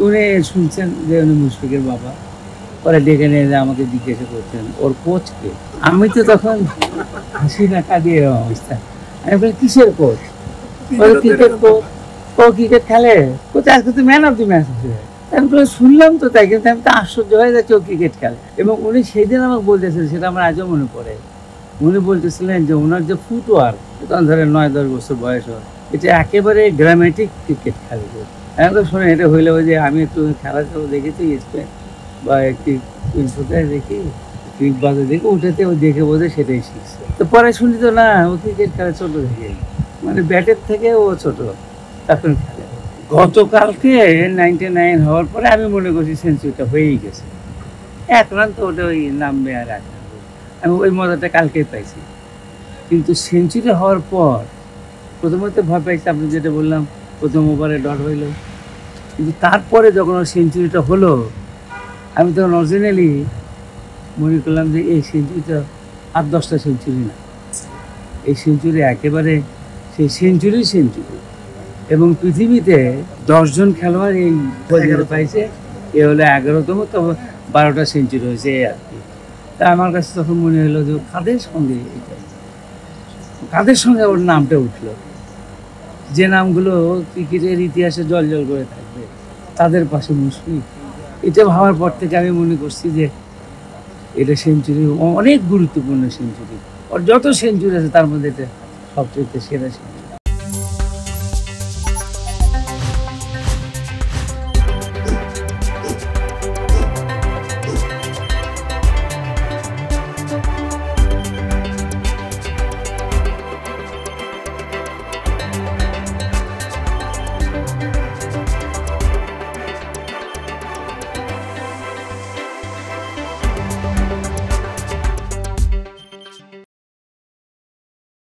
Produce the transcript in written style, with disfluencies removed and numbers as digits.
উনি শুনছেন যে উনি মুশফিকের বাবা। পরে ডেকে নিয়ে যে আমাকে জিজ্ঞাসা করছেন ওর কোচ কে? আমি তো তখন হাসি না কাঁদিয়ে এরকম অবস্থা। আমি বলি কিসের কোচ? বলে ক্রিকেট কোচ। ও ক্রিকেট খেলে? কোথায় আজকে তো ম্যান অফ দি ম্যাচ আছে। আমি শুনলাম তো তাই, কিন্তু আমি তো আশ্চর্য হয়ে যাচ্ছি ও ক্রিকেট খেলে। এবং উনি সেদিন আমাকে বলতেছেন, সেটা আমার আজও মনে পড়ে। উনি বলতেছিলেন যে ওনার যে ফুটওয়ার্ক, তখন ধরেন ৯-১০ বছর বয়স হয়, এটা একেবারে গ্রামেটিক ক্রিকেট খেলে। আমি তো শুনে এটা হইলে ওই যে আমি একটু খেলাধুলো দেখেছি স্পেন বা একটি কোথায় দেখি ক্রিক বাজে দেখে উঠেতে ও দেখে বোঝে সেটাই শিখছে। তো পরে শুনি তো না ও ক্রিকেট খেলে ছোট থেকে, মানে ব্যাটের থেকে ও ছোট তখন খেলে। গতকালকে 99 হওয়ার পরে আমি মনে করছি সেঞ্চুরিটা হয়েই গেছে, ১ রান তো ওটা ওই নামবে আর এক রান। আমি ওই মজাটা কালকেই পাইছি। কিন্তু সেঞ্চুরি হওয়ার পর প্রথমত ভয় পাইছি, আপনি যেটা বললাম প্রথম ওভারে ডট হইল, কিন্তু তারপরে যখন ওর সেঞ্চুরিটা হলো আমি তখন অরিজিনালি মনে করলাম যে এই সেঞ্চুরিটা ৮-১০টা সেঞ্চুরি না, এই সেঞ্চুরি একেবারে সেই সেঞ্চুরি। এবং পৃথিবীতে ১০ জন খেলোয়াড় এই পর্যায়ে পাইছে, এ হলো ১১তম, তবে ১২টা সেঞ্চুরি হয়েছে এই আর কি। তা আমার কাছে তখন মনে হলো যে কাদের সঙ্গে ওর নামটা উঠলো, যে নামগুলো ক্রিকেটের ইতিহাসে জল করে থাকবে তাদের পাশে মুশফিক। এটা ভাবার পর থেকে আমি মনে করছি যে এটা সেঞ্চুরি, অনেক গুরুত্বপূর্ণ সেঞ্চুরি। ওর যত সেঞ্চুরি আছে তার মধ্যে এটা সবচেয়ে সেরা সেঞ্চুরি।